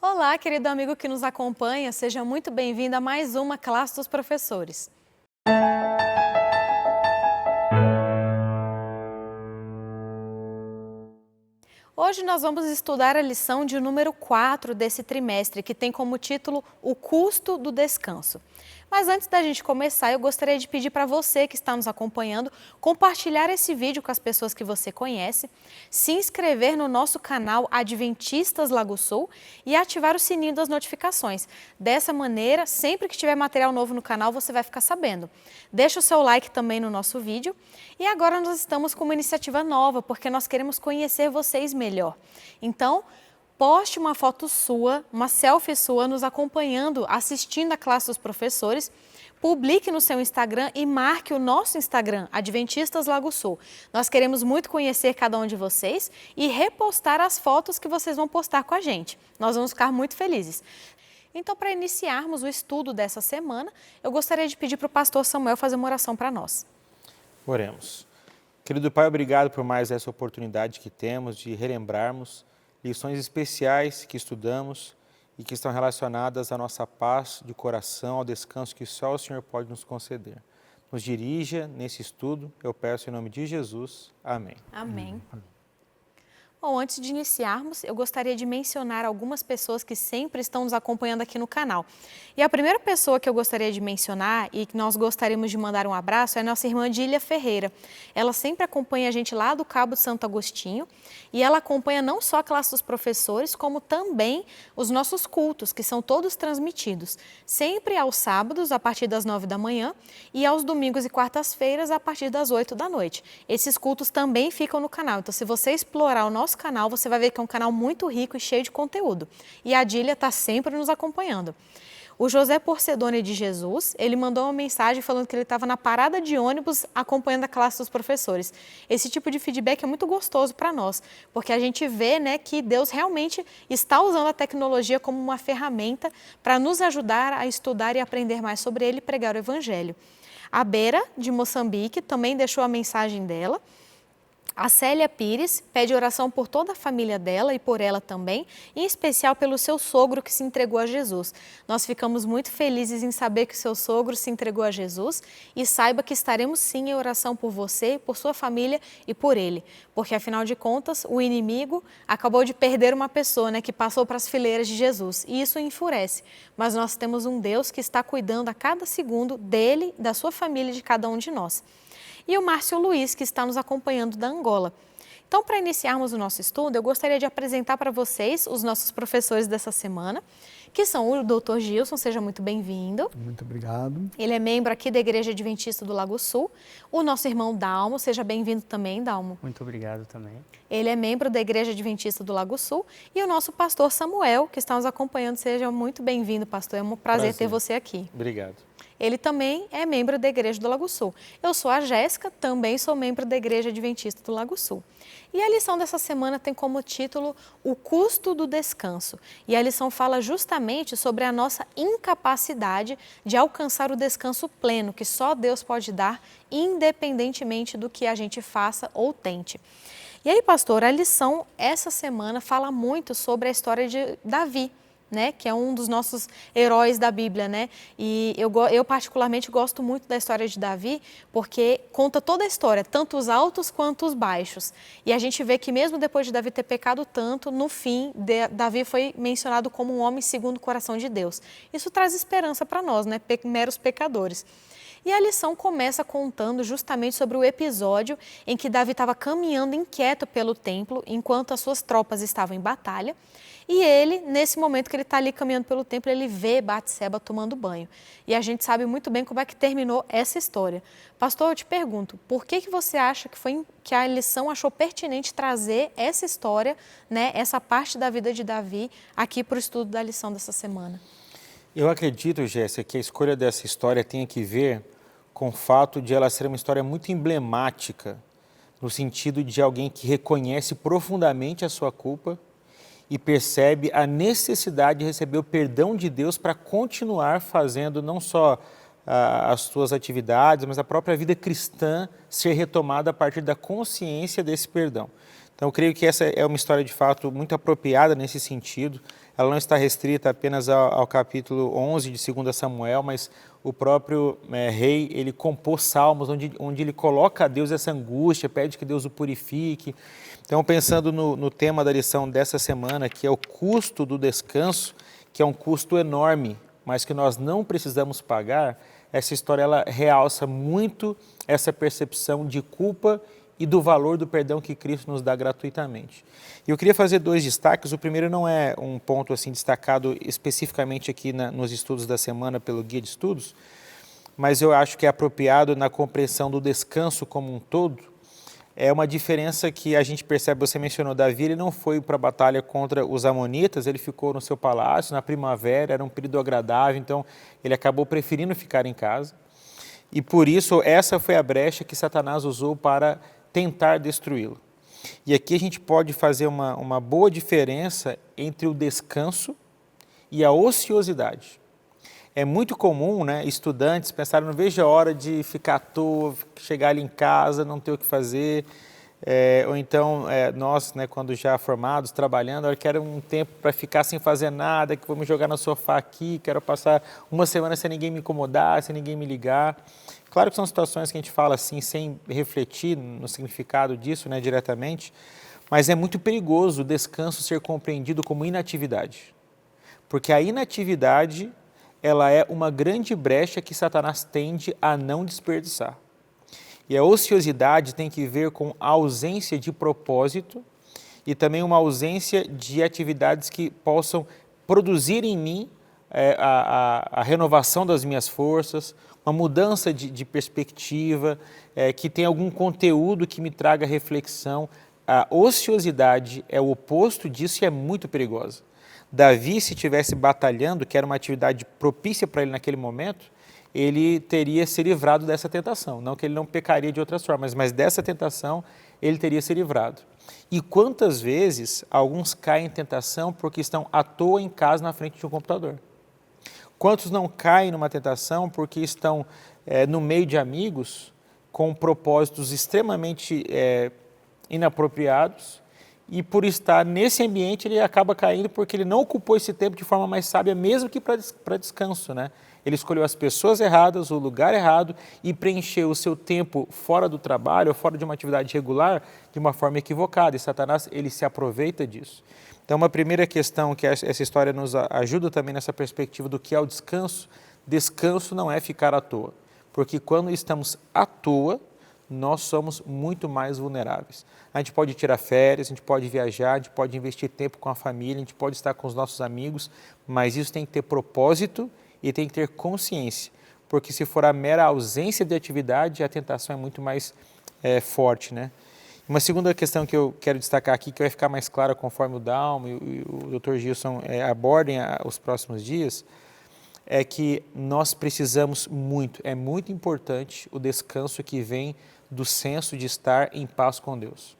Olá, querido amigo que nos acompanha, seja muito bem-vindo a mais uma classe dos professores. Hoje nós vamos estudar a lição de número 4 desse trimestre, que tem como título O Custo do Descanso. Mas antes da gente começar, eu gostaria de pedir para você que está nos acompanhando, compartilhar esse vídeo com as pessoas que você conhece, se inscrever no nosso canal Adventistas Lago Sul e ativar o sininho das notificações. Dessa maneira, sempre que tiver material novo no canal, você vai ficar sabendo. Deixa o seu like também no nosso vídeo. E agora nós estamos com uma iniciativa nova, porque nós queremos conhecer vocês melhor. Então, poste uma foto sua, uma selfie sua, nos acompanhando, assistindo a classe dos professores, publique no seu Instagram e marque o nosso Instagram, Adventistas Lago Sul. Nós queremos muito conhecer cada um de vocês e repostar as fotos que vocês vão postar com a gente. Nós vamos ficar muito felizes. Então, para iniciarmos o estudo dessa semana, eu gostaria de pedir para o pastor Samuel fazer uma oração para nós. Oremos. Querido Pai, obrigado por mais essa oportunidade que temos de relembrarmos lições especiais que estudamos e que estão relacionadas à nossa paz de coração, ao descanso que só o Senhor pode nos conceder. Nos dirija nesse estudo, eu peço em nome de Jesus. Amém. Amém. Bom, antes de iniciarmos, eu gostaria de mencionar algumas pessoas que sempre estão nos acompanhando aqui no canal. E a primeira pessoa que eu gostaria de mencionar e que nós gostaríamos de mandar um abraço é a nossa irmã Dília Ferreira. Ela sempre acompanha a gente lá do Cabo de Santo Agostinho e ela acompanha não só a classe dos professores, como também os nossos cultos, que são todos transmitidos. Sempre aos sábados, a partir das 9 da manhã e aos domingos e quartas-feiras, a partir das 8 da noite. Esses cultos também ficam no canal, então se você explorar o nosso canal, você vai ver que é um canal muito rico e cheio de conteúdo. E a Dília está sempre nos acompanhando. O José Porcedone de Jesus, ele mandou uma mensagem falando que ele estava na parada de ônibus acompanhando a classe dos professores. Esse tipo de feedback é muito gostoso para nós, porque a gente vê, né, que Deus realmente está usando a tecnologia como uma ferramenta para nos ajudar a estudar e aprender mais sobre ele e pregar o Evangelho. A Beira, de Moçambique, também deixou a mensagem dela. A Célia Pires pede oração por toda a família dela e por ela também, em especial pelo seu sogro que se entregou a Jesus. Nós ficamos muito felizes em saber que o seu sogro se entregou a Jesus e saiba que estaremos sim em oração por você, por sua família e por ele. Porque afinal de contas, o inimigo acabou de perder uma pessoa, né, que passou para as fileiras de Jesus e isso o enfurece. Mas nós temos um Deus que está cuidando a cada segundo dele, da sua família e de cada um de nós. E o Márcio Luiz, que está nos acompanhando da Angola. Então, para iniciarmos o nosso estudo, eu gostaria de apresentar para vocês os nossos professores dessa semana, que são o Dr. Gilson, seja muito bem-vindo. Muito obrigado. Ele é membro aqui da Igreja Adventista do Lago Sul. O nosso irmão Dalmo, seja bem-vindo também, Dalmo. Muito obrigado também. Ele é membro da Igreja Adventista do Lago Sul. E o nosso pastor Samuel, que está nos acompanhando, seja muito bem-vindo, pastor. É um prazer ter você aqui. Obrigado. Ele também é membro da Igreja do Lago Sul. Eu sou a Jéssica, também sou membro da Igreja Adventista do Lago Sul. E a lição dessa semana tem como título O Custo do Descanso. E a lição fala justamente sobre a nossa incapacidade de alcançar o descanso pleno que só Deus pode dar, independentemente do que a gente faça ou tente. E aí, pastor, a lição essa semana fala muito sobre a história de Davi, né, que é um dos nossos heróis da Bíblia, né? E eu particularmente gosto muito da história de Davi, porque conta toda a história, tanto os altos quanto os baixos. E a gente vê que mesmo depois de Davi ter pecado tanto, no fim, Davi foi mencionado como um homem segundo o coração de Deus. Isso traz esperança para nós, né, meros pecadores. E a lição começa contando justamente sobre o episódio em que Davi estava caminhando inquieto pelo templo, enquanto as suas tropas estavam em batalha. E ele, nesse momento que ele está ali caminhando pelo templo, ele vê Batseba tomando banho. E a gente sabe muito bem como é que terminou essa história. Pastor, eu te pergunto, por que você acha que a lição achou pertinente trazer essa história, né, essa parte da vida de Davi, aqui para o estudo da lição dessa semana? Eu acredito, Jéssica, que a escolha dessa história tem que ver com o fato de ela ser uma história muito emblemática, no sentido de alguém que reconhece profundamente a sua culpa e percebe a necessidade de receber o perdão de Deus para continuar fazendo não só as suas atividades, mas a própria vida cristã ser retomada a partir da consciência desse perdão. Então, eu creio que essa é uma história, de fato, muito apropriada nesse sentido. Ela não está restrita apenas ao capítulo 11 de 2 Samuel, mas o próprio rei, ele compôs salmos onde ele coloca a Deus essa angústia, pede que Deus o purifique. Então, pensando no tema da lição dessa semana, que é o custo do descanso, que é um custo enorme, mas que nós não precisamos pagar, essa história ela realça muito essa percepção de culpa e do valor do perdão que Cristo nos dá gratuitamente. E eu queria fazer 2 destaques. O primeiro não é um ponto assim destacado especificamente aqui nos estudos da semana pelo Guia de Estudos, mas eu acho que é apropriado na compreensão do descanso como um todo. É uma diferença que a gente percebe, você mencionou Davi, ele não foi para a batalha contra os amonitas, ele ficou no seu palácio, na primavera, era um período agradável, então ele acabou preferindo ficar em casa. E por isso, essa foi a brecha que Satanás usou para tentar destruí-lo. E aqui a gente pode fazer uma boa diferença entre o descanso e a ociosidade. É muito comum, né, estudantes pensarem, não vejo a hora de ficar à toa, chegar ali em casa, não ter o que fazer, ou então nós, né, quando já formados, trabalhando, eu quero um tempo para ficar sem fazer nada, que vou me jogar no sofá aqui, quero passar uma semana sem ninguém me incomodar, sem ninguém me ligar. Claro que são situações que a gente fala assim, sem refletir no significado disso, né, diretamente, mas é muito perigoso o descanso ser compreendido como inatividade, porque a inatividade ela é uma grande brecha que Satanás tende a não desperdiçar. E a ociosidade tem que ver com a ausência de propósito e também uma ausência de atividades que possam produzir em mim a renovação das minhas forças, uma mudança de perspectiva, que tenha algum conteúdo que me traga reflexão. A ociosidade é o oposto disso e é muito perigosa. Davi, se estivesse batalhando, que era uma atividade propícia para ele naquele momento, ele teria se livrado dessa tentação. Não que ele não pecaria de outras formas, mas dessa tentação ele teria se livrado. E quantas vezes alguns caem em tentação porque estão à toa em casa na frente de um computador? Quantos não caem numa tentação porque estão no meio de amigos com propósitos extremamente inapropriados, e por estar nesse ambiente ele acaba caindo porque ele não ocupou esse tempo de forma mais sábia, mesmo que para descanso, né? Ele escolheu as pessoas erradas, o lugar errado e preencheu o seu tempo fora do trabalho ou fora de uma atividade regular de uma forma equivocada, e Satanás ele se aproveita disso. Então, uma primeira questão que essa história nos ajuda também nessa perspectiva do que é o descanso. Descanso não é ficar à toa, porque quando estamos à toa, nós somos muito mais vulneráveis. A gente pode tirar férias, a gente pode viajar, a gente pode investir tempo com a família, a gente pode estar com os nossos amigos, mas isso tem que ter propósito e tem que ter consciência, porque se for a mera ausência de atividade, a tentação é muito mais forte, né? Uma segunda questão que eu quero destacar aqui, que vai ficar mais clara conforme o Dalmo e o Dr. Gilson abordem os próximos dias, é que nós precisamos muito, é muito importante o descanso que vem do senso de estar em paz com Deus.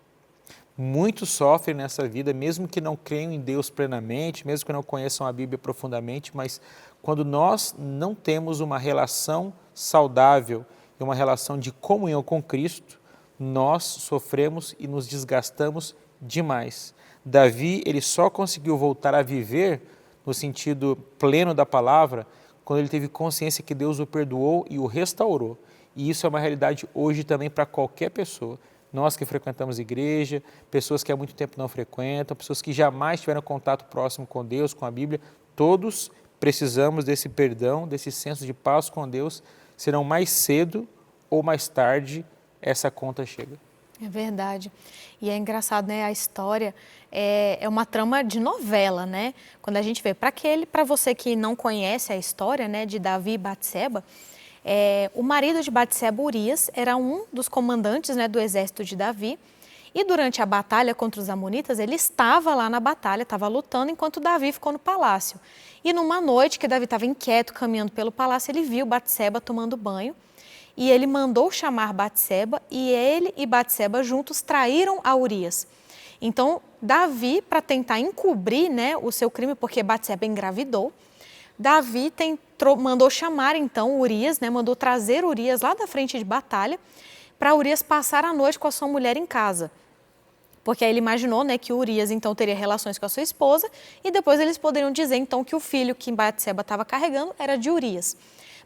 Muitos sofrem nessa vida, mesmo que não creiam em Deus plenamente, mesmo que não conheçam a Bíblia profundamente, mas quando nós não temos uma relação saudável e uma relação de comunhão com Cristo, nós sofremos e nos desgastamos demais. Davi, ele só conseguiu voltar a viver no sentido pleno da palavra, quando ele teve consciência que Deus o perdoou e o restaurou. E isso é uma realidade hoje também para qualquer pessoa. Nós que frequentamos igreja, pessoas que há muito tempo não frequentam, pessoas que jamais tiveram contato próximo com Deus, com a Bíblia, todos precisamos desse perdão, desse senso de paz com Deus, senão mais cedo ou mais tarde essa conta chega. É verdade. E é engraçado, né? A história é uma trama de novela, né? Quando a gente vê, para você que não conhece a história, né, de Davi e Batseba, o marido de Batseba, Urias, era um dos comandantes, né, do exército de Davi. E durante a batalha contra os amonitas, ele estava lá na batalha, estava lutando, enquanto Davi ficou no palácio. E numa noite que Davi estava inquieto, caminhando pelo palácio, ele viu Batseba tomando banho. E ele mandou chamar Batseba, e ele e Batseba juntos traíram a Urias. Então, Davi, para tentar encobrir, né, o seu crime, porque Batseba engravidou, Davi mandou chamar então Urias, né, mandou trazer Urias lá da frente de batalha, para Urias passar a noite com a sua mulher em casa. Porque aí ele imaginou, né, que Urias então teria relações com a sua esposa e depois eles poderiam dizer então que o filho que Batseba estava carregando era de Urias.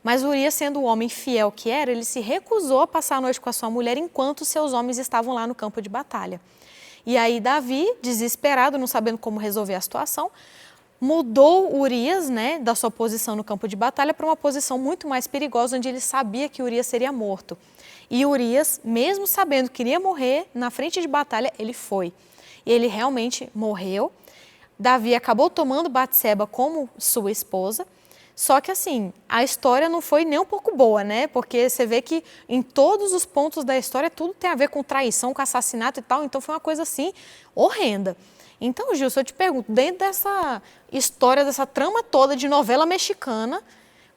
Mas Urias, sendo o homem fiel que era, ele se recusou a passar a noite com a sua mulher enquanto seus homens estavam lá no campo de batalha. E aí Davi, desesperado, não sabendo como resolver a situação, mudou Urias, né, da sua posição no campo de batalha para uma posição muito mais perigosa, onde ele sabia que Urias seria morto. E Urias, mesmo sabendo que iria morrer na frente de batalha, ele foi. E ele realmente morreu. Davi acabou tomando Batseba como sua esposa. Só que assim, a história não foi nem um pouco boa, né? Porque você vê que em todos os pontos da história tudo tem a ver com traição, com assassinato e tal. Então foi uma coisa assim horrenda. Então, Gilson, eu te pergunto, dentro dessa história, dessa trama toda de novela mexicana,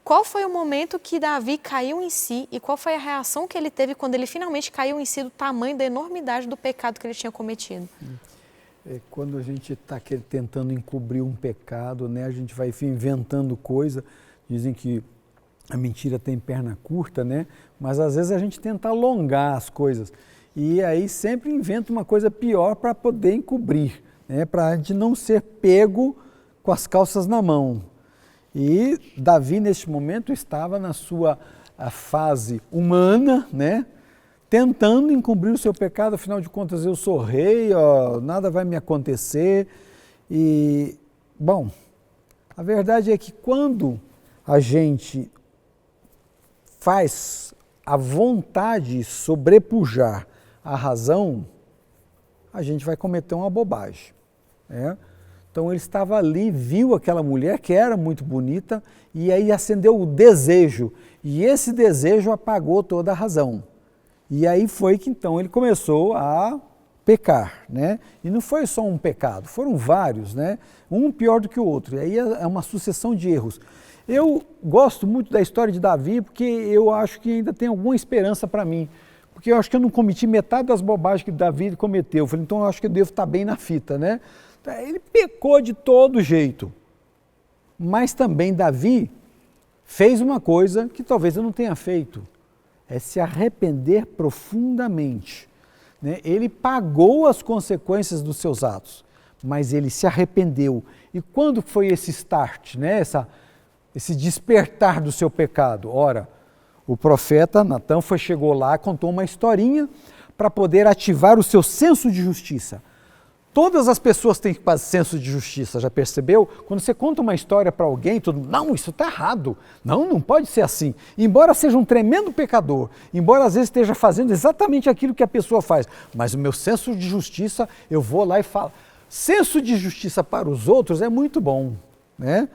qual foi o momento que Davi caiu em si e qual foi a reação que ele teve quando ele finalmente caiu em si do tamanho da enormidade do pecado que ele tinha cometido? Quando a gente está tentando encobrir um pecado, né, a gente vai inventando coisa. Dizem que a mentira tem perna curta, né? Mas às vezes a gente tenta alongar as coisas. E aí sempre inventa uma coisa pior para poder encobrir, né? Para a gente não ser pego com as calças na mão. E Davi, neste momento, estava na sua fase humana, né? Tentando encobrir o seu pecado, afinal de contas eu sou rei, ó, nada vai me acontecer. E, bom, a verdade é que quando a gente faz a vontade sobrepujar a razão, a gente vai cometer uma bobagem, né? Então ele estava ali, viu aquela mulher que era muito bonita e aí acendeu o desejo. E esse desejo apagou toda a razão. E aí foi que então ele começou a pecar, né? E não foi só um pecado, foram vários, né? Um pior do que o outro. E aí é uma sucessão de erros. Eu gosto muito da história de Davi porque eu acho que ainda tem alguma esperança para mim. Porque eu acho que eu não cometi metade das bobagens que Davi cometeu. Eu falei, então eu acho que eu devo estar bem na fita, né? Ele pecou de todo jeito. Mas também Davi fez uma coisa que talvez eu não tenha feito. É se arrepender profundamente, né? Ele pagou as consequências dos seus atos, mas ele se arrependeu. E quando foi esse start, né? Esse despertar do seu pecado? Ora, o profeta Natan chegou lá, contou uma historinha para poder ativar o seu senso de justiça. Todas as pessoas têm senso de justiça, já percebeu? Quando você conta uma história para alguém, todo mundo, não, isso está errado, não pode ser assim. Embora seja um tremendo pecador, embora às vezes esteja fazendo exatamente aquilo que a pessoa faz, mas o meu senso de justiça, eu vou lá e falo. Senso de justiça para os outros é muito bom, né?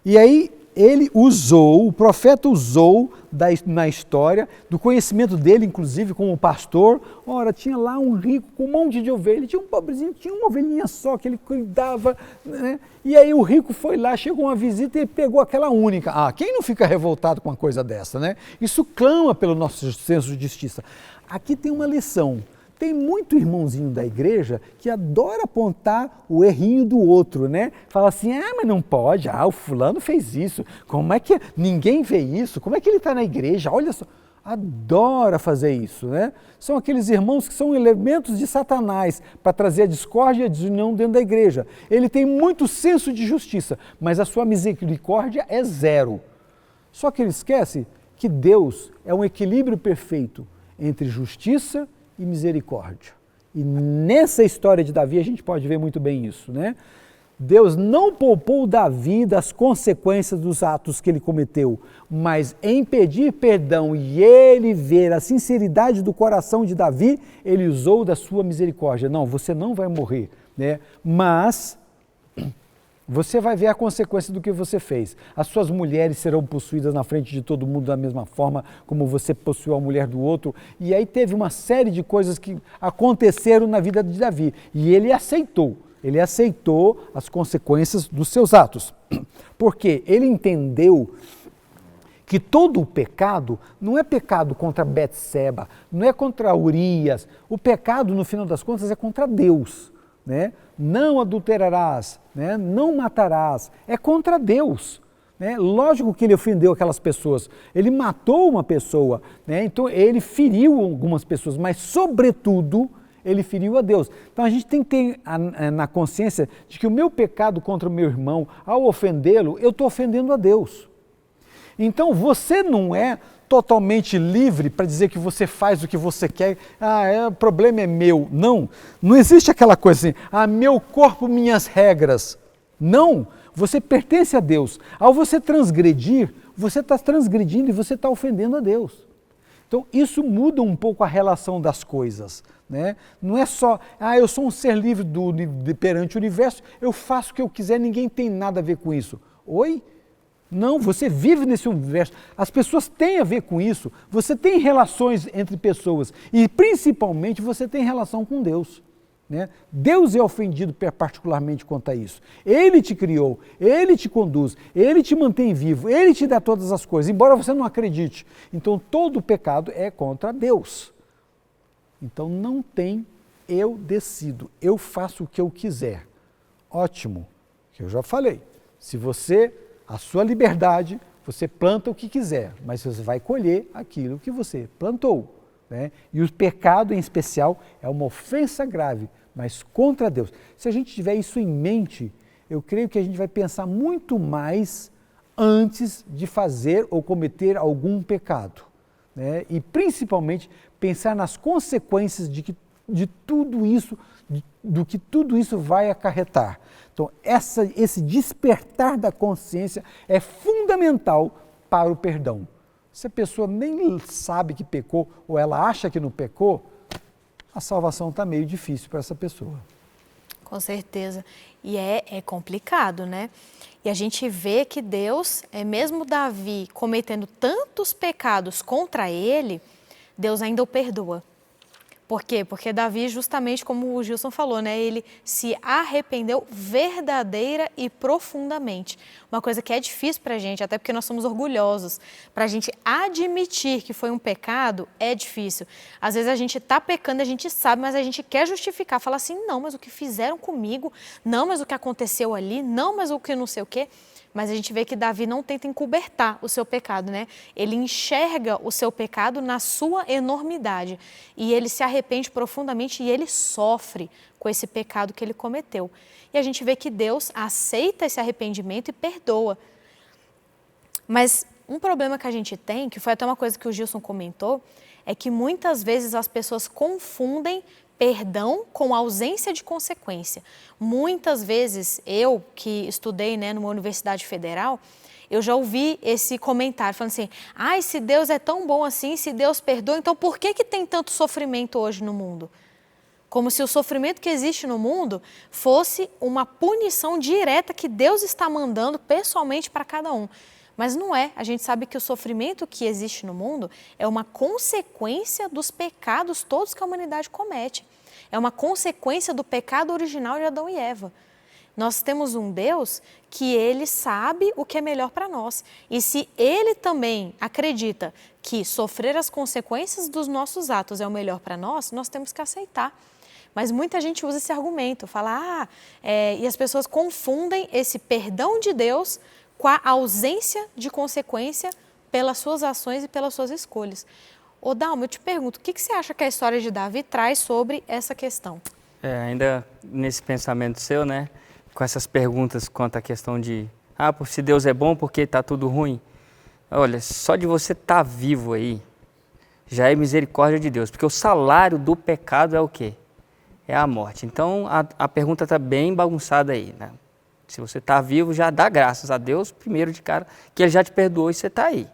E aí ele usou, o profeta usou na história, do conhecimento dele, inclusive como pastor. Ora, tinha lá um rico com um monte de ovelhas, tinha um pobrezinho, tinha uma ovelhinha só que ele cuidava, né? E aí o rico foi lá, chegou uma visita e pegou aquela única. Ah, quem não fica revoltado com uma coisa dessa, né? Isso clama pelo nosso senso de justiça. Aqui tem uma lição. Tem muito irmãozinho da igreja que adora apontar o errinho do outro, né? Fala assim, mas não pode, o fulano fez isso, como é que ninguém vê isso, como é que ele está na igreja, olha só. Adora fazer isso, né? São aqueles irmãos que são elementos de Satanás para trazer a discórdia e a desunião dentro da igreja. Ele tem muito senso de justiça, mas a sua misericórdia é zero. Só que ele esquece que Deus é um equilíbrio perfeito entre justiça e misericórdia. E nessa história de Davi a gente pode ver muito bem isso, né? Deus não poupou Davi das consequências dos atos que ele cometeu, mas em pedir perdão e ele ver a sinceridade do coração de Davi, ele usou da sua misericórdia. Não, você não vai morrer, né? Mas você vai ver a consequência do que você fez. As suas mulheres serão possuídas na frente de todo mundo da mesma forma como você possuiu a mulher do outro. E aí teve uma série de coisas que aconteceram na vida de Davi. E ele aceitou as consequências dos seus atos. Porque ele entendeu que todo o pecado não é pecado contra Betseba, não é contra Urias. O pecado, no final das contas, é contra Deus, né? Não adulterarás, né? Não matarás, é contra Deus, né? Lógico que ele ofendeu aquelas pessoas, ele matou uma pessoa, né? Então ele feriu algumas pessoas, mas sobretudo ele feriu a Deus. Então a gente tem que ter na consciência de que o meu pecado contra o meu irmão, ao ofendê-lo, eu estou ofendendo a Deus. Então você não é totalmente livre para dizer que você faz o que você quer, o problema é meu. Não, não existe aquela coisa assim, meu corpo, minhas regras. Não, você pertence a Deus. Ao você transgredir, você está transgredindo e você está ofendendo a Deus. Então isso muda um pouco a relação das coisas. Né? Não é só, eu sou um ser livre perante o universo, eu faço o que eu quiser, ninguém tem nada a ver com isso. Oi? Não, você vive nesse universo, as pessoas têm a ver com isso, você tem relações entre pessoas e principalmente você tem relação com Deus. Né? Deus é ofendido particularmente quanto a isso. Ele te criou, Ele te conduz, Ele te mantém vivo, Ele te dá todas as coisas, embora você não acredite. Então todo pecado é contra Deus. Então não tem eu decido, eu faço o que eu quiser. Ótimo, que eu já falei, se você... A sua liberdade, você planta o que quiser, mas você vai colher aquilo que você plantou. Né? E o pecado, em especial, é uma ofensa grave, mas contra Deus. Se a gente tiver isso em mente, eu creio que a gente vai pensar muito mais antes de fazer ou cometer algum pecado. Né? E, principalmente, pensar nas consequências de tudo isso, do que tudo isso vai acarretar. Então, esse despertar da consciência é fundamental para o perdão. Se a pessoa nem sabe que pecou ou ela acha que não pecou, a salvação está meio difícil para essa pessoa. Com certeza. E é complicado, né? E a gente vê que Deus, mesmo Davi cometendo tantos pecados contra ele, Deus ainda o perdoa. Por quê? Porque Davi, justamente como o Gilson falou, né, ele se arrependeu verdadeira e profundamente. Uma coisa que é difícil para a gente, até porque nós somos orgulhosos. Para a gente admitir que foi um pecado, é difícil. Às vezes a gente está pecando, a gente sabe, mas a gente quer justificar. Fala assim, não, mas o que fizeram comigo, não, mas o que aconteceu ali, não, mas o que não sei o quê. Mas a gente vê que Davi não tenta encobertar o seu pecado, né? Ele enxerga o seu pecado na sua enormidade e ele se arrepende profundamente e ele sofre com esse pecado que ele cometeu. E a gente vê que Deus aceita esse arrependimento e perdoa. Mas um problema que a gente tem, que foi até uma coisa que o Gilson comentou, é que muitas vezes as pessoas confundem perdão com ausência de consequência. Muitas vezes, eu que estudei, né, numa universidade federal, eu já ouvi esse comentário falando assim, se Deus é tão bom assim, se Deus perdoa, então por que tem tanto sofrimento hoje no mundo? Como se o sofrimento que existe no mundo fosse uma punição direta que Deus está mandando pessoalmente para cada um. Mas não é. A gente sabe que o sofrimento que existe no mundo é uma consequência dos pecados todos que a humanidade comete. É uma consequência do pecado original de Adão e Eva. Nós temos um Deus que Ele sabe o que é melhor para nós. E se Ele também acredita que sofrer as consequências dos nossos atos é o melhor para nós, nós temos que aceitar. Mas muita gente usa esse argumento, fala, e as pessoas confundem esse perdão de Deus com a ausência de consequência pelas suas ações e pelas suas escolhas. Ô Dalma, eu te pergunto, o que você acha que a história de Davi traz sobre essa questão? Ainda nesse pensamento seu, né, com essas perguntas quanto à questão de, se Deus é bom, porque está tudo ruim? Olha, só de você estar vivo aí, já é misericórdia de Deus, porque o salário do pecado é o quê? É a morte. Então, a pergunta está bem bagunçada aí, né? Se você está vivo, já dá graças a Deus, primeiro de cara, que Ele já te perdoou e você está aí.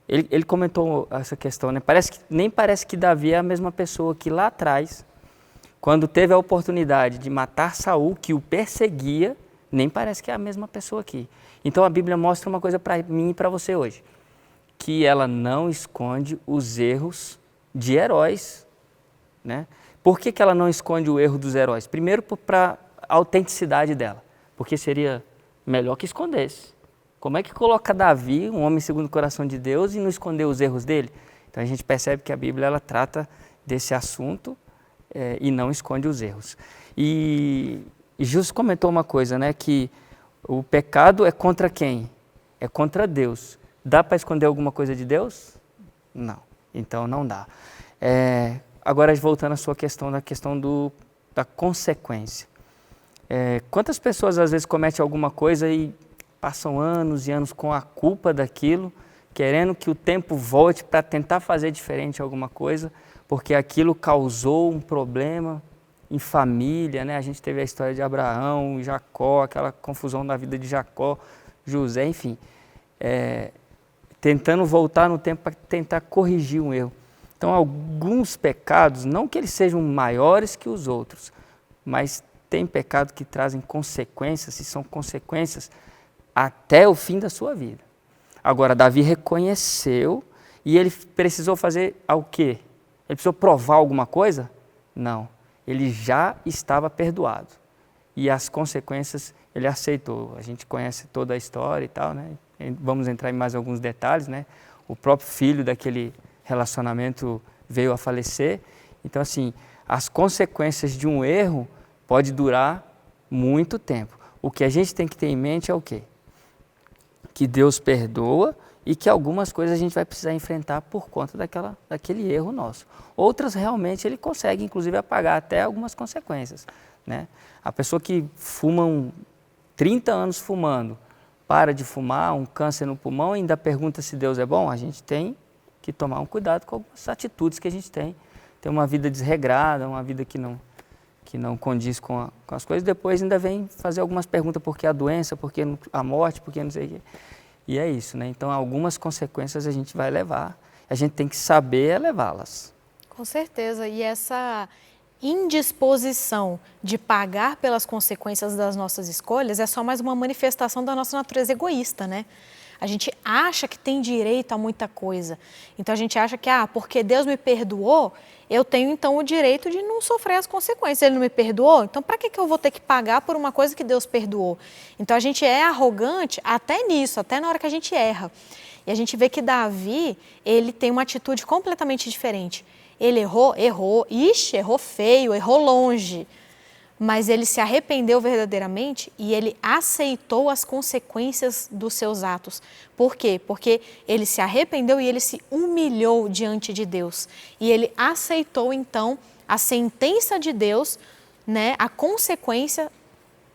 Ele comentou essa questão, né? Nem parece que Davi é a mesma pessoa que lá atrás, quando teve a oportunidade de matar Saul, que o perseguia, nem parece que é a mesma pessoa aqui. Então a Bíblia mostra uma coisa para mim e para você hoje, que ela não esconde os erros de heróis, né? Por que ela não esconde o erro dos heróis? Primeiro, para a autenticidade dela, porque seria melhor que escondesse. Como é que coloca Davi, um homem segundo o coração de Deus, e não esconder os erros dele? Então a gente percebe que a Bíblia ela trata desse assunto e não esconde os erros. E Justo comentou uma coisa, né, que o pecado é contra quem? É contra Deus. Dá para esconder alguma coisa de Deus? Não. Então não dá. agora voltando à sua questão, da consequência. Quantas pessoas às vezes cometem alguma coisa e passam anos e anos com a culpa daquilo, querendo que o tempo volte para tentar fazer diferente alguma coisa, porque aquilo causou um problema em família, né? A gente teve a história de Abraão, Jacó, aquela confusão na vida de Jacó, José, enfim, tentando voltar no tempo para tentar corrigir um erro. Então, alguns pecados, não que eles sejam maiores que os outros, mas tem pecado que trazem consequências, e são consequências até o fim da sua vida. Agora, Davi reconheceu e ele precisou fazer o quê? Ele precisou provar alguma coisa? Não. Ele já estava perdoado. E as consequências ele aceitou. A gente conhece toda a história e tal, né? Vamos entrar em mais alguns detalhes, né? O próprio filho daquele relacionamento veio a falecer. Então, assim, as consequências de um erro pode durar muito tempo. O que a gente tem que ter em mente é o quê? Que Deus perdoa e que algumas coisas a gente vai precisar enfrentar por conta daquele erro nosso. Outras realmente ele consegue, inclusive, apagar até algumas consequências, né? A pessoa que fuma 30 anos fumando, para de fumar, um câncer no pulmão, ainda pergunta se Deus é bom, a gente tem que tomar um cuidado com algumas atitudes que a gente tem. Ter uma vida desregrada, uma vida que não condiz com as coisas, depois ainda vem fazer algumas perguntas, por que a doença, por que a morte, por que não sei o quê. E é isso, né? Então, algumas consequências a gente vai levar, a gente tem que saber levá-las. Com certeza, e essa indisposição de pagar pelas consequências das nossas escolhas é só mais uma manifestação da nossa natureza egoísta, né? A gente acha que tem direito a muita coisa. Então a gente acha que, porque Deus me perdoou, eu tenho então o direito de não sofrer as consequências. Ele não me perdoou, então para que eu vou ter que pagar por uma coisa que Deus perdoou? Então a gente é arrogante até nisso, até na hora que a gente erra. E a gente vê que Davi, ele tem uma atitude completamente diferente. Ele errou, errou feio, errou longe. Mas ele se arrependeu verdadeiramente e ele aceitou as consequências dos seus atos. Por quê? Porque ele se arrependeu e ele se humilhou diante de Deus. E ele aceitou, então, a sentença de Deus, né, a consequência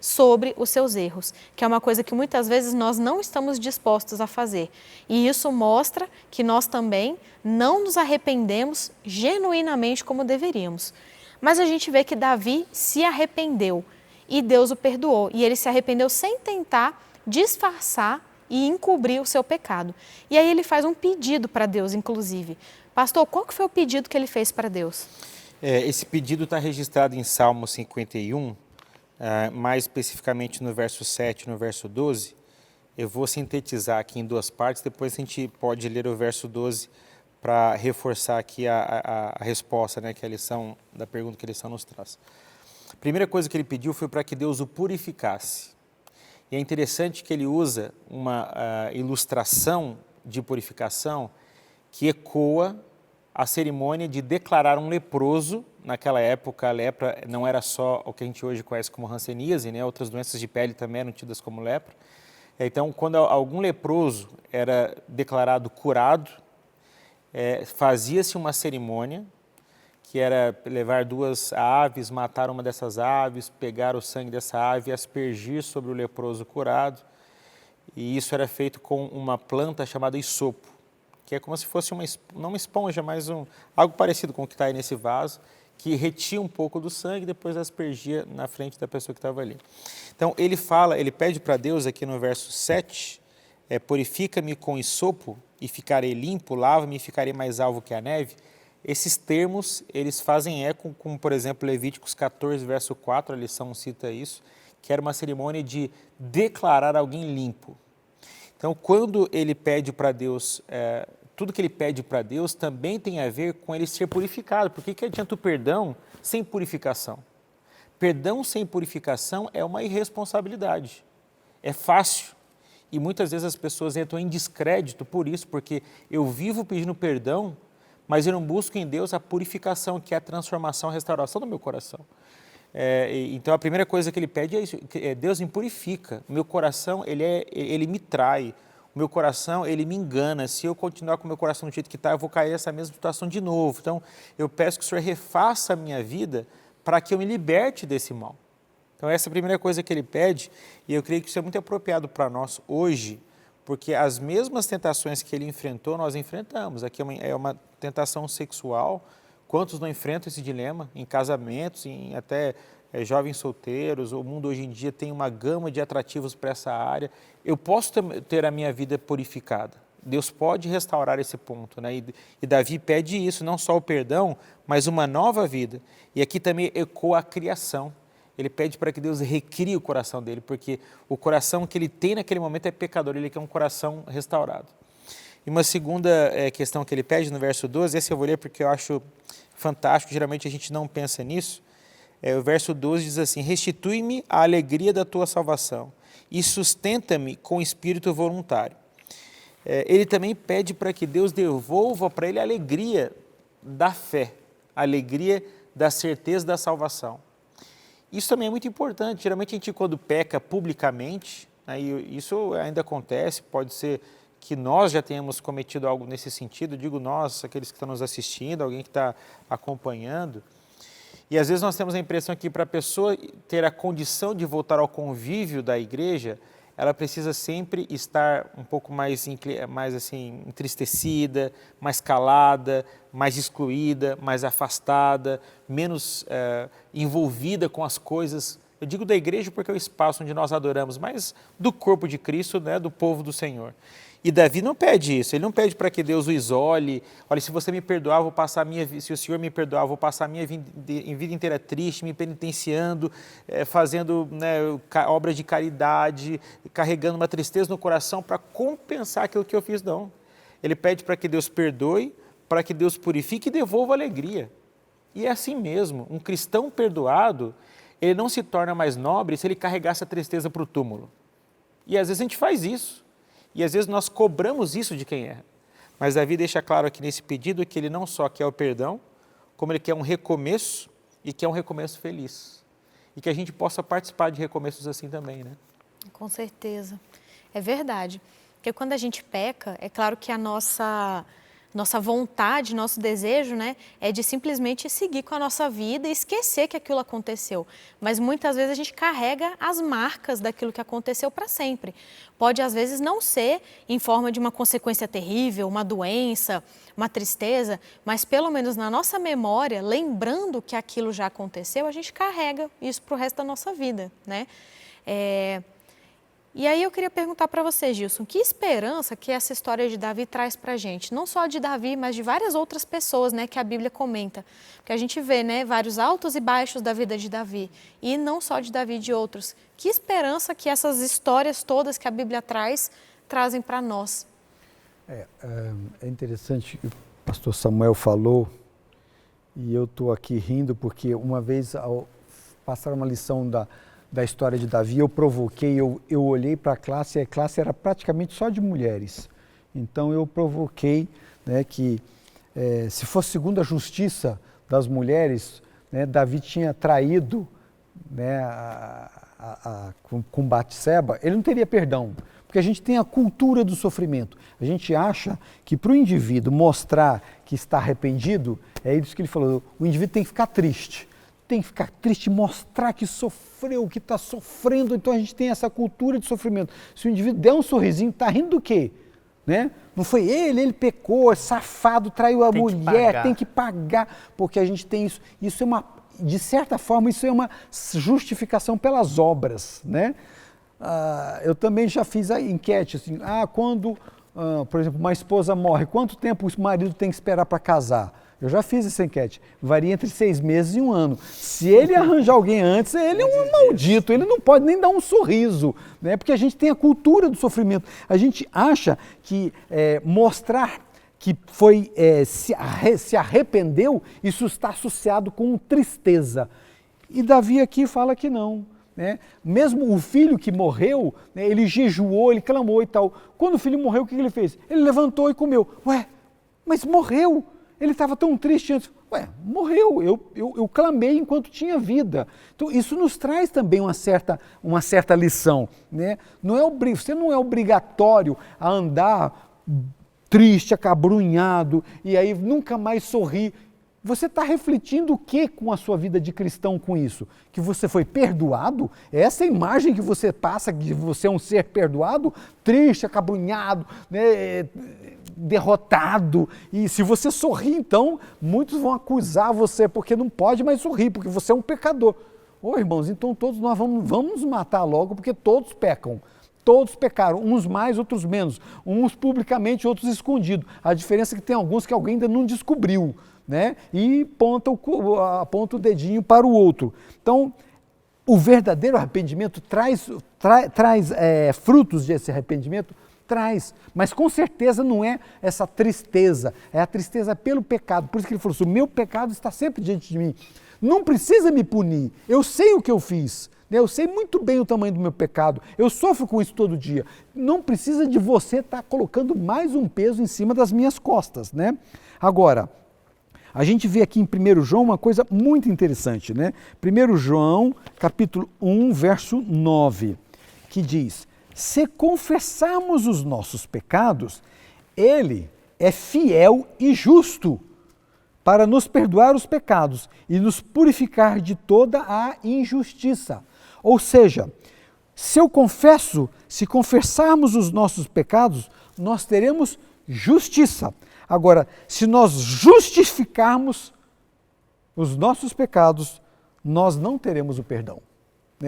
sobre os seus erros, que é uma coisa que muitas vezes nós não estamos dispostos a fazer. E isso mostra que nós também não nos arrependemos genuinamente como deveríamos. Mas a gente vê que Davi se arrependeu e Deus o perdoou. E ele se arrependeu sem tentar disfarçar e encobrir o seu pecado. E aí ele faz um pedido para Deus, inclusive. Pastor, qual que foi o pedido que ele fez para Deus? Esse pedido está registrado em Salmo 51, mais especificamente no verso 7 e no verso 12. Eu vou sintetizar aqui em duas partes, depois a gente pode ler o verso 12 para reforçar aqui a resposta, né, que a lição, da pergunta que a lição nos traz. A primeira coisa que ele pediu foi para que Deus o purificasse. E é interessante que ele usa uma ilustração de purificação que ecoa a cerimônia de declarar um leproso. Naquela época, a lepra não era só o que a gente hoje conhece como hanseníase, né? Outras doenças de pele também eram tidas como lepra. Então, quando algum leproso era declarado curado, fazia-se uma cerimônia, que era levar duas aves, matar uma dessas aves, pegar o sangue dessa ave e aspergir sobre o leproso curado. E isso era feito com uma planta chamada isopo, que é como se fosse não uma esponja, mas algo parecido com o que está aí nesse vaso, que retia um pouco do sangue e depois aspergia na frente da pessoa que estava ali. Então, ele pede para Deus aqui no verso 7, purifica-me com isopo e ficarei limpo, lava-me e ficarei mais alvo que a neve. Esses termos, eles fazem eco com, por exemplo, Levíticos 14, verso 4, a lição cita isso, que era uma cerimônia de declarar alguém limpo. Então, quando ele pede para Deus, tudo que ele pede para Deus também tem a ver com ele ser purificado. Por que adianta o perdão sem purificação? Perdão sem purificação é uma irresponsabilidade. É fácil. E muitas vezes as pessoas entram em descrédito por isso, porque eu vivo pedindo perdão, mas eu não busco em Deus a purificação, que é a transformação, a restauração do meu coração. Então a primeira coisa que ele pede é isso, Deus me purifica, meu coração ele me trai, o meu coração, ele me engana. Se eu continuar com o meu coração do jeito que está, eu vou cair nessa mesma situação de novo. Então, eu peço que o Senhor refaça a minha vida para que eu me liberte desse mal. Então, essa é a primeira coisa que ele pede, e eu creio que isso é muito apropriado para nós hoje, porque as mesmas tentações que ele enfrentou, nós enfrentamos. Aqui é uma tentação sexual. Quantos não enfrentam esse dilema em casamentos, em até jovens solteiros? O mundo hoje em dia tem uma gama de atrativos para essa área. Eu posso ter a minha vida purificada. Deus pode restaurar esse ponto, né? E Davi pede isso, não só o perdão, mas uma nova vida. E aqui também ecoa a criação. Ele pede para que Deus recrie o coração dele, porque o coração que ele tem naquele momento é pecador, ele quer um coração restaurado. E uma segunda questão que ele pede no verso 12, esse eu vou ler porque eu acho fantástico, geralmente a gente não pensa nisso. O verso 12 diz assim: restitui-me a alegria da tua salvação e sustenta-me com espírito voluntário. Ele também pede para que Deus devolva para ele a alegria da fé, a alegria da certeza da salvação. Isso também é muito importante. Geralmente a gente, quando peca publicamente, né, e isso ainda acontece, pode ser que nós já tenhamos cometido algo nesse sentido, digo nós, aqueles que estão nos assistindo, alguém que está acompanhando, e às vezes nós temos a impressão que para a pessoa ter a condição de voltar ao convívio da igreja, ela precisa sempre estar um pouco mais assim, entristecida, mais calada, mais excluída, mais afastada, menos envolvida com as coisas. Eu digo da igreja porque é o espaço onde nós adoramos, mas do corpo de Cristo, né, do povo do Senhor. E Davi não pede isso, ele não pede para que Deus o isole. Olha, se você me perdoar, vou passar a minha vida, se o Senhor me perdoar, vou passar a minha vida inteira triste, me penitenciando, fazendo, né, obras de caridade, carregando uma tristeza no coração para compensar aquilo que eu fiz, não. Ele pede para que Deus perdoe, para que Deus purifique e devolva a alegria. E é assim mesmo, um cristão perdoado, ele não se torna mais nobre se ele carregar essa tristeza para o túmulo. E às vezes a gente faz isso. E às vezes nós cobramos isso de quem erra. Mas Davi deixa claro aqui nesse pedido que ele não só quer o perdão, como ele quer um recomeço e quer um recomeço feliz. E que a gente possa participar de recomeços assim também, né? Com certeza. É verdade. Porque quando a gente peca, é claro que a nossa vontade, nosso desejo, né, é de simplesmente seguir com a nossa vida e esquecer que aquilo aconteceu. Mas muitas vezes a gente carrega as marcas daquilo que aconteceu para sempre. Pode às vezes não ser em forma de uma consequência terrível, uma doença, uma tristeza, mas pelo menos na nossa memória, lembrando que aquilo já aconteceu, a gente carrega isso para o resto da nossa vida, né? E aí eu queria perguntar para você, Gilson, que esperança que essa história de Davi traz para a gente? Não só de Davi, mas de várias outras pessoas, né, que a Bíblia comenta. Porque a gente vê, né, vários altos e baixos da vida de Davi. E não só de Davi, de outros. Que esperança que essas histórias todas que a Bíblia traz, trazem para nós? É interessante que o pastor Samuel falou, e eu estou aqui rindo porque uma vez, ao passar uma lição da história de Davi, eu provoquei, eu olhei para a classe, e a classe era praticamente só de mulheres. Então eu provoquei, né, que se fosse segundo a justiça das mulheres, né, Davi tinha traído, né, com Batseba, ele não teria perdão. Porque a gente tem a cultura do sofrimento. A gente acha que para o indivíduo mostrar que está arrependido, é isso que ele falou, o indivíduo tem que ficar triste. Tem que ficar triste, mostrar que sofreu, que está sofrendo. Então a gente tem essa cultura de sofrimento. Se o indivíduo der um sorrisinho, está rindo do quê? Né? Não foi ele pecou, é safado, traiu a mulher, tem que pagar. Porque a gente tem isso. Isso é de certa forma, isso é uma justificação pelas obras, né? Eu também já fiz a enquete, assim, quando, por exemplo, uma esposa morre, quanto tempo o marido tem que esperar para casar? Eu já fiz essa enquete, varia entre 6 meses e 1 ano. Se ele arranjar alguém antes, ele é um maldito, ele não pode nem dar um sorriso, né? Porque a gente tem a cultura do sofrimento. A gente acha que mostrar que foi, se arrependeu, isso está associado com tristeza. E Davi aqui fala que não. Né? Mesmo o filho que morreu, né, ele jejuou, ele clamou e tal. Quando o filho morreu, o que ele fez? Ele levantou e comeu. Ué, mas morreu! Ele estava tão triste antes. Ué, morreu, eu clamei enquanto tinha vida. Então, isso nos traz também uma certa lição. Né? Você não é obrigatório a andar triste, acabrunhado, e aí nunca mais sorrir. Você está refletindo o que com a sua vida de cristão com isso? Que você foi perdoado? Essa imagem que você passa, que você é um ser perdoado, triste, acabrunhado, né, derrotado. E se você sorrir, então, muitos vão acusar você porque não pode mais sorrir, porque você é um pecador. Ô irmãos, então todos nós vamos matar logo, porque todos pecam. Todos pecaram, uns mais, outros menos. Uns publicamente, outros escondidos. A diferença é que tem alguns que alguém ainda não descobriu. Né? E aponta o dedinho para o outro. Então, o verdadeiro arrependimento traz frutos desse arrependimento? Traz, mas com certeza não é essa tristeza, é a tristeza pelo pecado. Por isso que ele falou assim, o meu pecado está sempre diante de mim. Não precisa me punir, eu sei o que eu fiz. Eu sei muito bem o tamanho do meu pecado, eu sofro com isso todo dia. Não precisa de você estar colocando mais um peso em cima das minhas costas. Né? Agora, a gente vê aqui em 1 João uma coisa muito interessante, né? 1 João, capítulo 1, verso 9, que diz, se confessarmos os nossos pecados, Ele é fiel e justo para nos perdoar os pecados e nos purificar de toda a injustiça. Ou seja, se confessarmos os nossos pecados, nós teremos justiça. Agora, se nós justificarmos os nossos pecados, nós não teremos o perdão.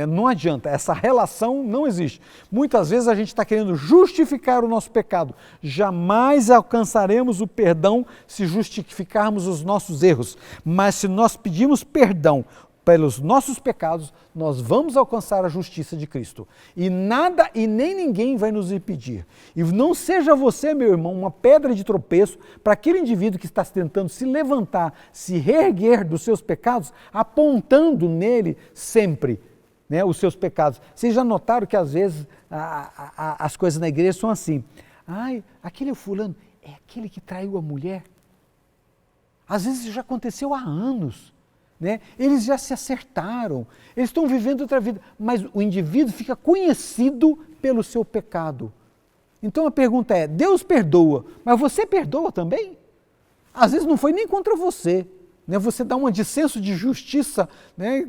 Não adianta, essa relação não existe. Muitas vezes a gente está querendo justificar o nosso pecado. Jamais alcançaremos o perdão se justificarmos os nossos erros. Mas se nós pedirmos perdão pelos nossos pecados, nós vamos alcançar a justiça de Cristo. E nada e nem ninguém vai nos impedir. E não seja você, meu irmão, uma pedra de tropeço para aquele indivíduo que está tentando se levantar, se reerguer dos seus pecados, apontando nele sempre, né, os seus pecados. Vocês já notaram que às vezes as coisas na igreja são assim. Ai, aquele fulano é aquele que traiu a mulher. Às vezes isso já aconteceu há anos. Né? Eles já se acertaram, eles estão vivendo outra vida, mas o indivíduo fica conhecido pelo seu pecado. Então a pergunta é, Deus perdoa, mas você perdoa também? Às vezes não foi nem contra você, né? Você dá um dissenso de justiça, né?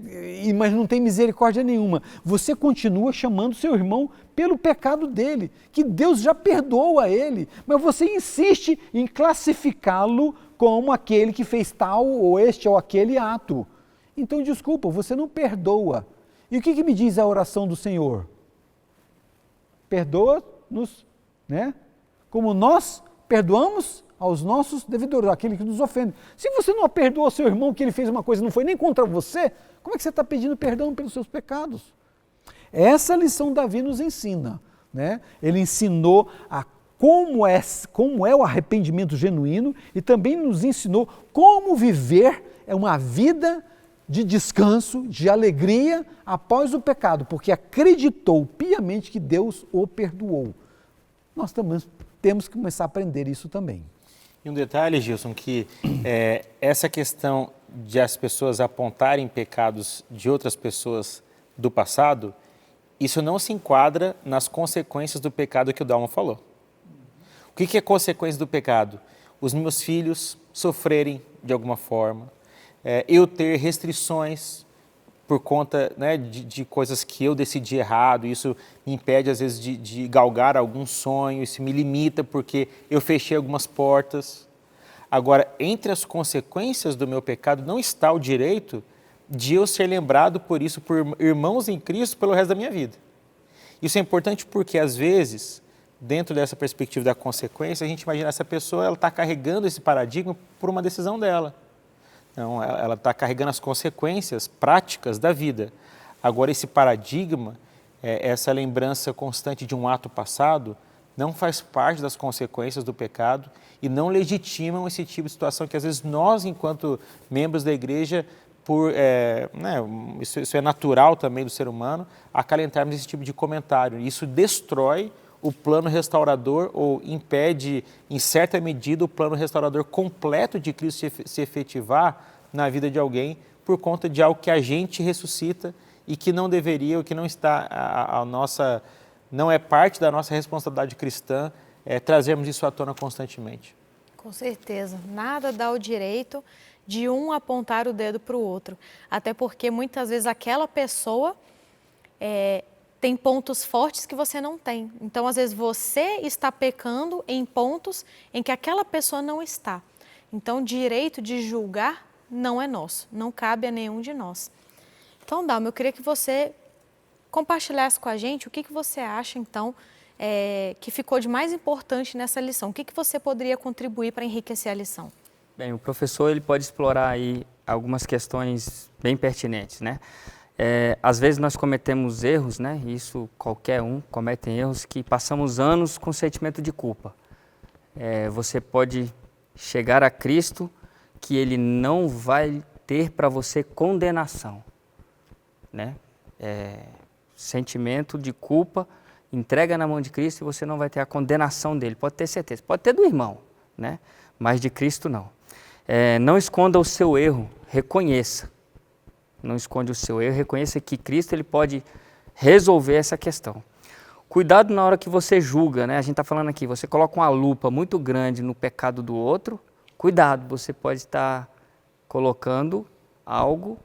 Mas não tem misericórdia nenhuma. Você continua chamando seu irmão pelo pecado dele, que Deus já perdoou a ele, mas você insiste em classificá-lo como aquele que fez tal ou este ou aquele ato. Então, desculpa, você não perdoa. E o que me diz a oração do Senhor? Perdoa-nos, né? Como nós perdoamos aos nossos devedores, aquele que nos ofende. Se você não perdoa ao seu irmão que ele fez uma coisa e não foi nem contra você, como é que você está pedindo perdão pelos seus pecados? Essa lição Davi nos ensina. Né? Ele ensinou a como é o arrependimento genuíno e também nos ensinou como viver uma vida de descanso, de alegria após o pecado, porque acreditou piamente que Deus o perdoou. Nós também temos que começar a aprender isso também. E um detalhe, Gilson, que essa questão de as pessoas apontarem pecados de outras pessoas do passado, isso não se enquadra nas consequências do pecado que o Dalma falou. O que é consequência do pecado? Os meus filhos sofrerem de alguma forma, eu ter restrições por conta, né, de coisas que eu decidi errado, isso me impede às vezes de galgar algum sonho, isso me limita porque eu fechei algumas portas. Agora, entre as consequências do meu pecado não está o direito de eu ser lembrado por isso, por irmãos em Cristo, pelo resto da minha vida. Isso é importante porque às vezes, dentro dessa perspectiva da consequência, a gente imagina essa pessoa, ela está carregando esse paradigma por uma decisão dela. Não, ela está carregando as consequências práticas da vida. Agora, esse paradigma, essa lembrança constante de um ato passado, não faz parte das consequências do pecado e não legitimam esse tipo de situação que, às vezes, nós, enquanto membros da igreja, isso é natural também do ser humano, acalentarmos esse tipo de comentário. Isso destrói o plano restaurador ou impede, em certa medida, o plano restaurador completo de Cristo se efetivar na vida de alguém por conta de algo que a gente ressuscita e que não deveria, ou que não está não é parte da nossa responsabilidade cristã trazermos isso à tona constantemente. Com certeza, nada dá o direito de um apontar o dedo para o outro, até porque muitas vezes aquela pessoa tem pontos fortes que você não tem. Então, às vezes, você está pecando em pontos em que aquela pessoa não está. Então, o direito de julgar não é nosso, não cabe a nenhum de nós. Então, Dalma, eu queria que você compartilhasse com a gente o que você acha, então, que ficou de mais importante nessa lição. O que você poderia contribuir para enriquecer a lição? Bem, o professor ele pode explorar aí algumas questões bem pertinentes, né? Às vezes nós cometemos erros, né? Isso qualquer um comete erros que passamos anos com sentimento de culpa. Você pode chegar a Cristo que Ele não vai ter para você condenação, né? Sentimento de culpa, entrega na mão de Cristo e você não vai ter a condenação dele, pode ter certeza. Pode ter do irmão, né? Mas de Cristo não. Não esconda o seu erro, reconheça. Não esconde o seu erro, reconheça que Cristo ele pode resolver essa questão. Cuidado na hora que você julga, né? A gente está falando aqui, você coloca uma lupa muito grande no pecado do outro, cuidado, você pode estar colocando algo,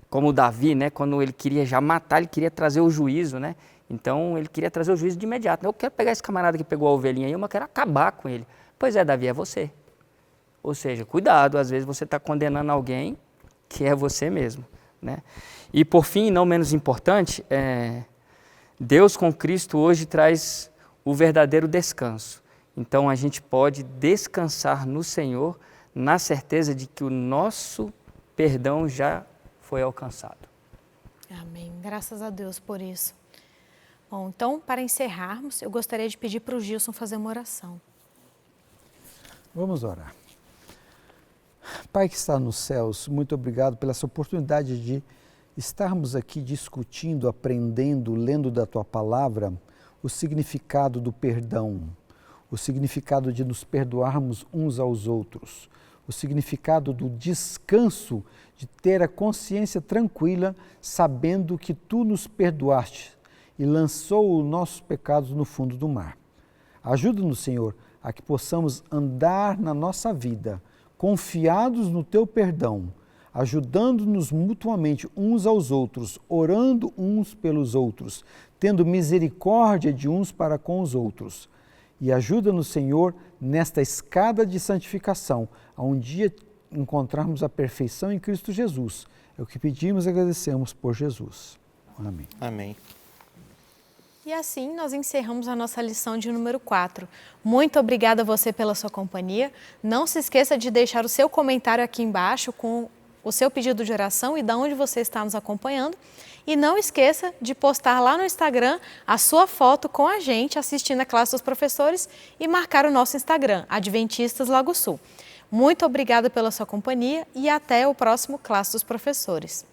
como Davi, né? Quando ele queria já matar, ele queria trazer o juízo, né? Então ele queria trazer o juízo de imediato. Eu quero pegar esse camarada que pegou a ovelhinha aí, eu quero acabar com ele. Pois é, Davi, é você. Ou seja, cuidado, às vezes você está condenando alguém que é você mesmo, né? E por fim, não menos importante, Deus com Cristo hoje traz o verdadeiro descanso. Então a gente pode descansar no Senhor na certeza de que o nosso perdão já foi alcançado. Amém. Graças a Deus por isso. Bom, então, para encerrarmos, eu gostaria de pedir para o Gilson fazer uma oração. Vamos orar. Pai que está nos céus, muito obrigado pela essa oportunidade de estarmos aqui discutindo, aprendendo, lendo da Tua Palavra o significado do perdão, o significado de nos perdoarmos uns aos outros, o significado do descanso, de ter a consciência tranquila, sabendo que Tu nos perdoaste e lançou os nossos pecados no fundo do mar. Ajuda-nos, Senhor, a que possamos andar na nossa vida confiados no Teu perdão, ajudando-nos mutuamente uns aos outros, orando uns pelos outros, tendo misericórdia de uns para com os outros. E ajuda-nos, Senhor, nesta escada de santificação, a um dia encontrarmos a perfeição em Cristo Jesus. É o que pedimos e agradecemos por Jesus. Amém. Amém. E assim nós encerramos a nossa lição de número 4. Muito obrigada a você pela sua companhia. Não se esqueça de deixar o seu comentário aqui embaixo com o seu pedido de oração e de onde você está nos acompanhando. E não esqueça de postar lá no Instagram a sua foto com a gente assistindo a classe dos professores e marcar o nosso Instagram, Adventistas Lago Sul. Muito obrigada pela sua companhia e até o próximo Classe dos Professores.